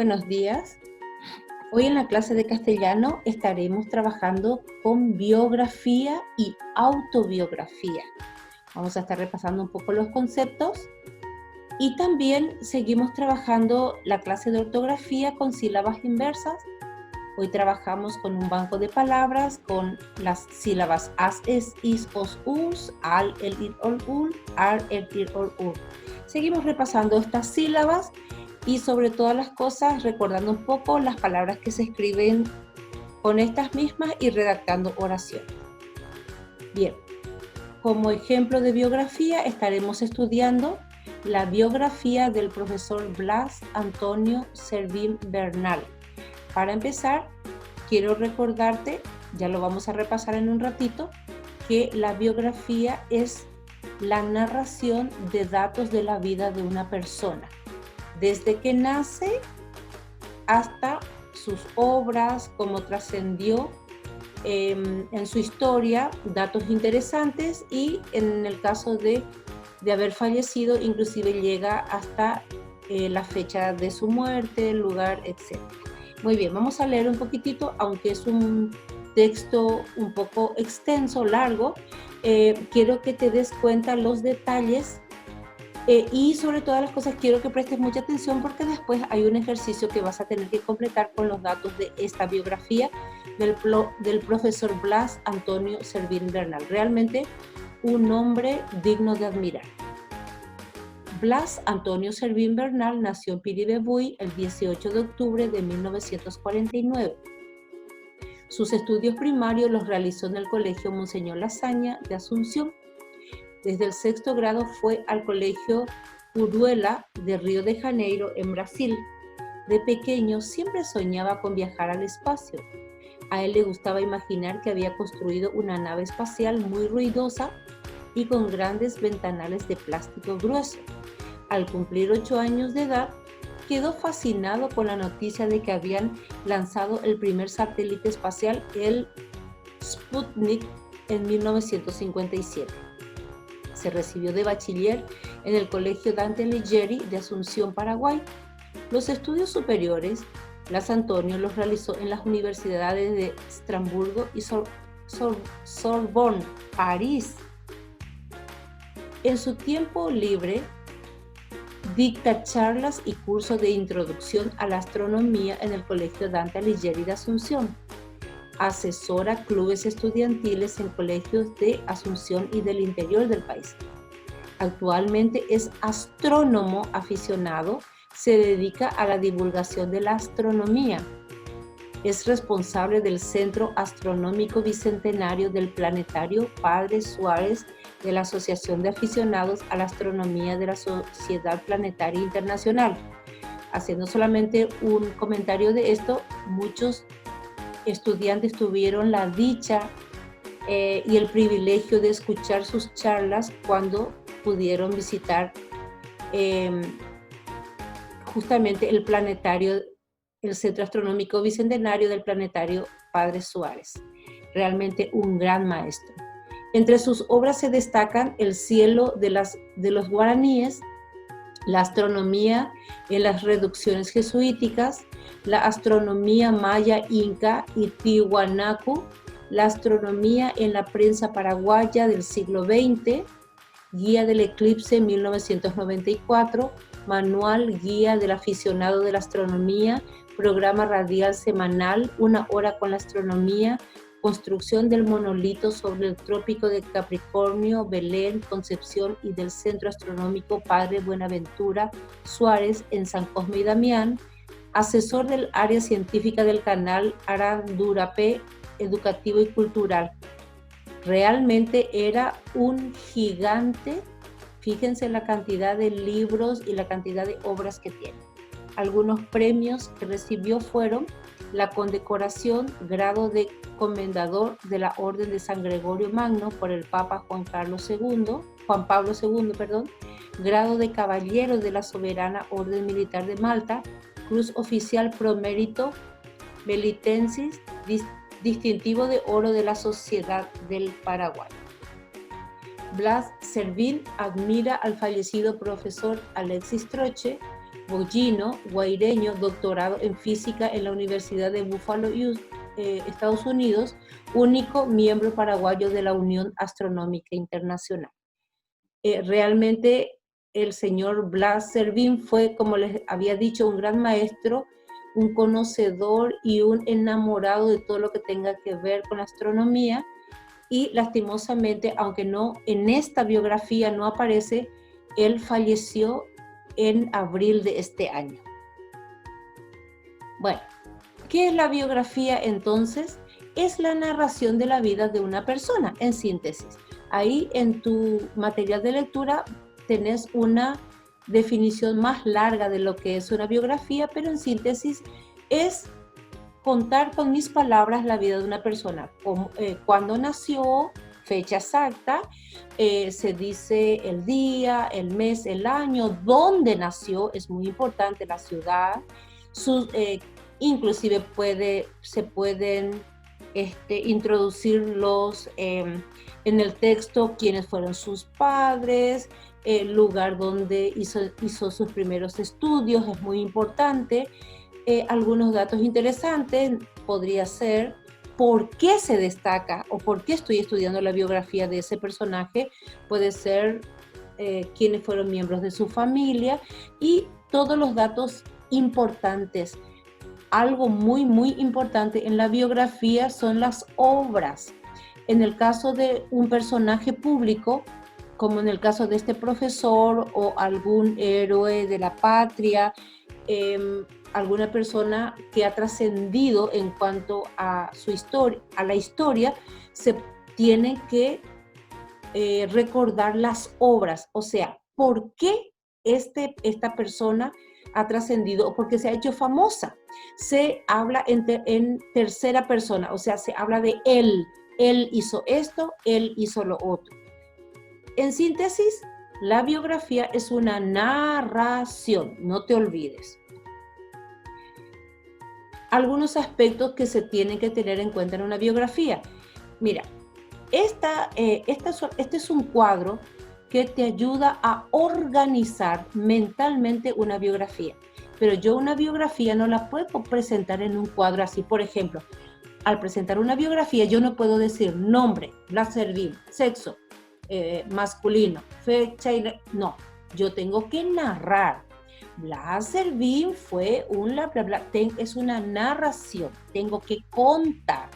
buenos días. Hoy en la clase de castellano estaremos trabajando con biografía y autobiografía. Vamos a estar repasando un poco los conceptos y también seguimos trabajando la clase de ortografía con sílabas inversas. Hoy trabajamos con un banco de palabras con las sílabas as, es, is, os, us, al, el, ir, ol, ul, ar, el, ir, ol, ul. Seguimos repasando estas sílabas y sobre todas las cosas recordando un poco las palabras que se escriben con estas mismas y redactando oraciones. Bien, como ejemplo de biografía estaremos estudiando la biografía del profesor Blas Antonio Servín Bernal. Para empezar, quiero recordarte, ya lo vamos a repasar en un ratito, que la biografía es la narración de datos de la vida de una persona, desde que nace hasta sus obras, cómo trascendió en su historia, datos interesantes y en el caso de haber fallecido, inclusive llega hasta la fecha de su muerte, el lugar, etc. Muy bien, vamos a leer un poquitito, aunque es un texto un poco extenso, largo. Quiero que te des cuenta los detalles y sobre todas las cosas quiero que prestes mucha atención porque después hay un ejercicio que vas a tener que completar con los datos de esta biografía del profesor Blas Antonio Servín Bernal. Realmente un hombre digno de admirar. Blas Antonio Servín Bernal nació en Piribebuy el 18 de octubre de 1949. Sus estudios primarios los realizó en el Colegio Monseñor Lasaña de Asunción. Desde el sexto grado fue al Colegio Uruela de Río de Janeiro, en Brasil. De pequeño siempre soñaba con viajar al espacio. A él le gustaba imaginar que había construido una nave espacial muy ruidosa y con grandes ventanales de plástico grueso. Al cumplir 8 años de edad, quedó fascinado con la noticia de que habían lanzado el primer satélite espacial, el Sputnik, en 1957. Se recibió de bachiller en el Colegio Dante Alighieri de Asunción, Paraguay. Los estudios superiores, Blas Antonio los realizó en las universidades de Estrasburgo y Sorbonne, París. En su tiempo libre, dicta charlas y cursos de introducción a la astronomía en el Colegio Dante Alighieri de Asunción. Asesora clubes estudiantiles en colegios de Asunción y del interior del país. Actualmente es astrónomo aficionado, se dedica a la divulgación de la astronomía. Es responsable del Centro Astronómico Bicentenario del Planetario Padre Suárez de la Asociación de Aficionados a la Astronomía de la Sociedad Planetaria Internacional. Haciendo solamente un comentario de esto, muchos estudiantes tuvieron la dicha y el privilegio de escuchar sus charlas cuando pudieron visitar justamente el planetario, el Centro Astronómico Bicentenario del Planetario Padre Suárez. Realmente un gran maestro. Entre sus obras se destacan El cielo de los guaraníes, la astronomía en las reducciones jesuíticas, la astronomía maya inca y tiwanaku, la astronomía en la prensa paraguaya del siglo XX, Guía del eclipse 1994, Manual Guía del aficionado de la astronomía, programa radial semanal, Una hora con la astronomía, construcción del monolito sobre el trópico de Capricornio, Belén, Concepción y del Centro Astronómico Padre Buenaventura Suárez en San Cosme y Damián, asesor del área científica del canal Arandurapé Educativo y Cultural. Realmente era un gigante. Fíjense la cantidad de libros y la cantidad de obras que tiene. Algunos premios que recibió fueron la condecoración grado de comendador de la Orden de San Gregorio Magno por el Papa Juan Pablo II, grado de caballero de la Soberana Orden Militar de Malta, Cruz Oficial Pro Mérito Melitensis, distintivo de oro de la Sociedad del Paraguay. Blas Servín admira al fallecido profesor Alexis Troche Bogino, guaireño, doctorado en física en la Universidad de Buffalo, Estados Unidos, único miembro paraguayo de la Unión Astronómica Internacional. Realmente el señor Blas Servín fue, como les había dicho, un gran maestro, un conocedor y un enamorado de todo lo que tenga que ver con la astronomía, y lastimosamente, aunque no en esta biografía no aparece, él falleció en abril de este año. Bueno, ¿qué es la biografía entonces? Es la narración de la vida de una persona, en síntesis. Ahí en tu material de lectura tenés una definición más larga de lo que es una biografía, pero en síntesis es contar con mis palabras la vida de una persona, como, cuándo nació, fecha exacta, se dice el día, el mes, el año, dónde nació, es muy importante, la ciudad, inclusive se pueden introducir en el texto quiénes fueron sus padres, el lugar donde hizo sus primeros estudios, es muy importante. Algunos datos interesantes podría ser por qué se destaca o por qué estoy estudiando la biografía de ese personaje, puede ser quiénes fueron miembros de su familia y todos los datos importantes. Algo muy, muy importante en la biografía son las obras. En el caso de un personaje público, como en el caso de este profesor o algún héroe de la patria, alguna persona que ha trascendido en cuanto a su historia, a la historia, se tiene que recordar las obras, o sea, ¿por qué esta persona ha trascendido o por qué se ha hecho famosa? Se habla en tercera persona, o sea, se habla de él hizo esto, él hizo lo otro. En síntesis, la biografía es una narración, no te olvides. Algunos aspectos que se tienen que tener en cuenta en una biografía. Mira, este es un cuadro que te ayuda a organizar mentalmente una biografía. Pero yo una biografía no la puedo presentar en un cuadro así. Por ejemplo, al presentar una biografía yo no puedo decir nombre, Blas Servín, sexo, masculino, fecha y... No, yo tengo que narrar. Blas Servín fue un bla, bla, bla. Es una narración, tengo que contar.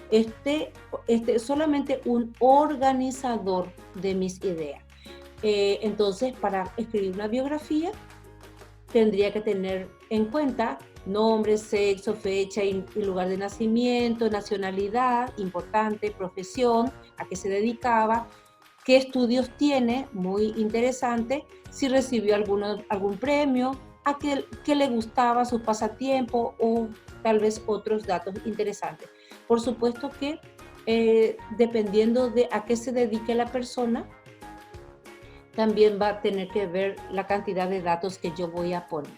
Es solamente un organizador de mis ideas. Entonces, para escribir una biografía, tendría que tener en cuenta nombre, sexo, fecha y lugar de nacimiento, nacionalidad, importante, profesión, a qué se dedicaba, qué estudios tiene, muy interesante, si recibió algún premio, a qué le gustaba, su pasatiempo o tal vez otros datos interesantes. Por supuesto que dependiendo de a qué se dedique la persona, también va a tener que ver la cantidad de datos que yo voy a poner.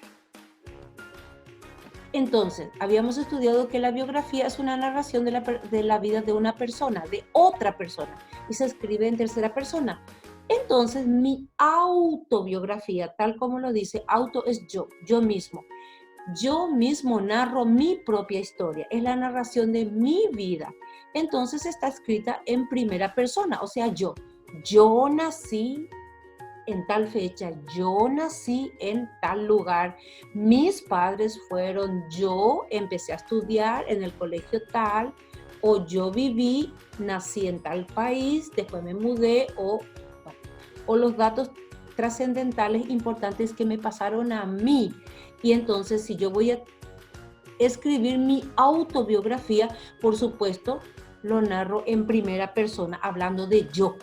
Entonces, habíamos estudiado que la biografía es una narración de la vida de una persona, de otra persona, y se escribe en tercera persona. Entonces, mi autobiografía, tal como lo dice, auto es yo mismo. Yo mismo narro mi propia historia, es la narración de mi vida. Entonces está escrita en primera persona, o sea, yo. Yo nací en tal fecha, yo nací en tal lugar, mis padres fueron, yo empecé a estudiar en el colegio tal, o yo viví, nací en tal país, después me mudé, o los datos trascendentales importantes que me pasaron a mí. Y entonces, si yo voy a escribir mi autobiografía, por supuesto, lo narro en primera persona, hablando de yo.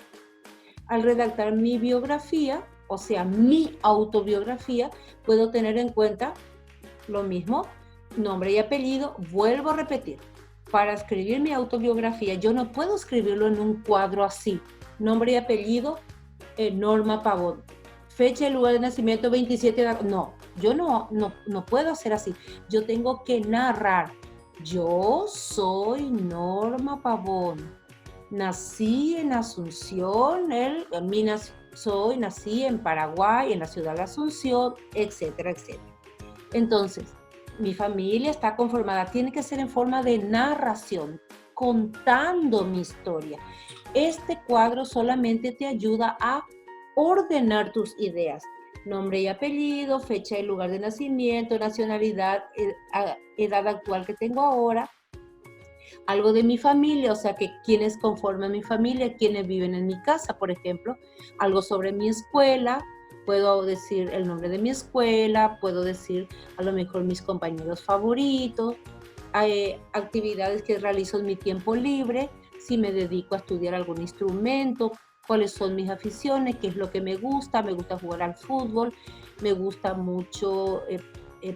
Al redactar mi biografía, o sea, mi autobiografía, puedo tener en cuenta lo mismo, nombre y apellido. Vuelvo a repetir, para escribir mi autobiografía, yo no puedo escribirlo en un cuadro así. Nombre y apellido, Norma Pavón. Fecha y lugar de nacimiento, 27 de... No, yo no puedo hacer así. Yo tengo que narrar. Yo soy Norma Pavón. Nací en Asunción, nací en Paraguay, en la ciudad de Asunción, etcétera, etcétera. Entonces, mi familia está conformada, tiene que ser en forma de narración, contando mi historia. Este cuadro solamente te ayuda a ordenar tus ideas. Nombre y apellido, fecha y lugar de nacimiento, nacionalidad, edad actual que tengo ahora, algo de mi familia, o sea, que quienes conforman mi familia, quienes viven en mi casa, por ejemplo, algo sobre mi escuela, puedo decir el nombre de mi escuela, puedo decir a lo mejor mis compañeros favoritos, actividades que realizo en mi tiempo libre, si me dedico a estudiar algún instrumento, cuáles son mis aficiones, qué es lo que me gusta jugar al fútbol, me gusta mucho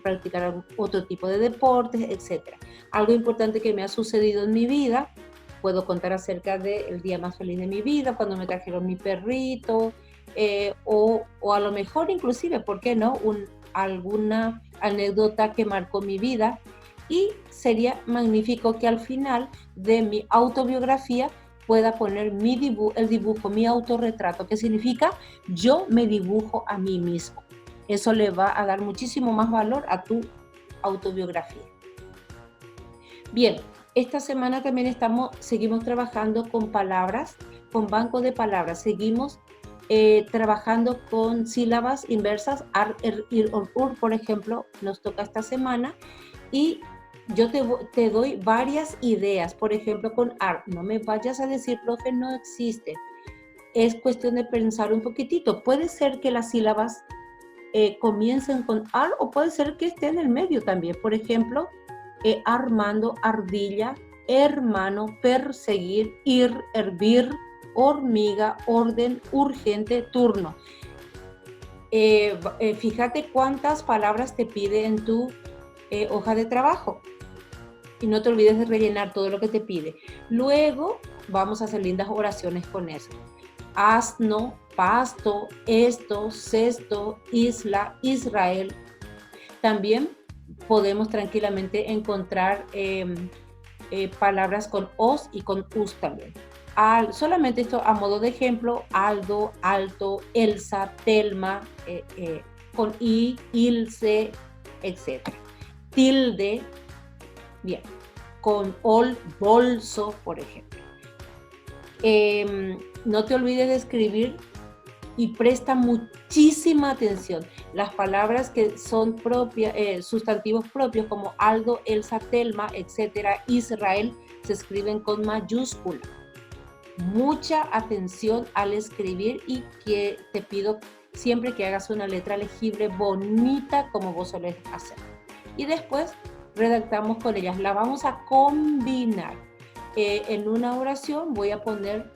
practicar otro tipo de deportes, etc. Algo importante que me ha sucedido en mi vida, puedo contar acerca del día más feliz de mi vida, cuando me trajeron mi perrito, o a lo mejor inclusive, ¿por qué no?, alguna anécdota que marcó mi vida. Y sería magnífico que al final de mi autobiografía pueda poner el dibujo, mi autorretrato, que significa yo me dibujo a mí mismo. Eso le va a dar muchísimo más valor a tu autobiografía. Bien, esta semana también seguimos trabajando con palabras, con banco de palabras. Seguimos trabajando con sílabas inversas, ar, er, ir, or, ur, por ejemplo, nos toca esta semana. Y yo te doy varias ideas, por ejemplo, con ar. No me vayas a decir, profe, no existe. Es cuestión de pensar un poquitito. Puede ser que las sílabas comiencen con ar o puede ser que esté en el medio también. Por ejemplo, Armando, ardilla, hermano, perseguir, ir, hervir, hormiga, orden, urgente, turno. Fíjate cuántas palabras te pide en tu hoja de trabajo. Y no te olvides de rellenar todo lo que te pide. Luego vamos a hacer lindas oraciones con eso. Asno, pasto, esto, cesto, isla, Israel. También podemos tranquilamente encontrar palabras con os y con us también. Solamente esto a modo de ejemplo: Aldo, alto, Elsa, Telma, con i, ilse, etc. Tilde, bien, con ol, bolso, por ejemplo. No te olvides de escribir y presta muchísima atención. Las palabras que son sustantivos propios como Aldo, Elsa, Telma, etcétera, Israel, se escriben con mayúscula. Mucha atención al escribir y que te pido siempre que hagas una letra legible, bonita, como vos solés hacer. Y después redactamos con ellas. La vamos a combinar. En una oración voy a poner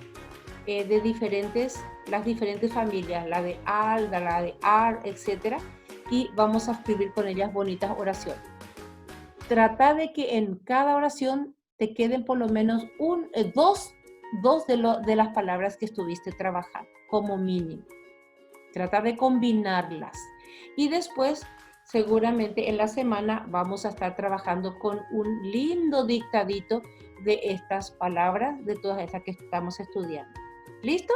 las diferentes familias, la de Alda, la de Ar, etc. Y vamos a escribir con ellas bonitas oraciones. Trata de que en cada oración te queden por lo menos dos de las palabras que estuviste trabajando, como mínimo. Trata de combinarlas. Y después, seguramente en la semana vamos a estar trabajando con un lindo dictadito de estas palabras, de todas estas que estamos estudiando. ¿Listo?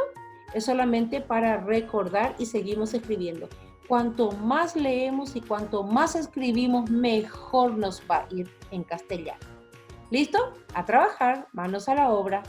Es solamente para recordar y seguimos escribiendo. Cuanto más leemos y cuanto más escribimos, mejor nos va a ir en castellano. ¿Listo? A trabajar, manos a la obra.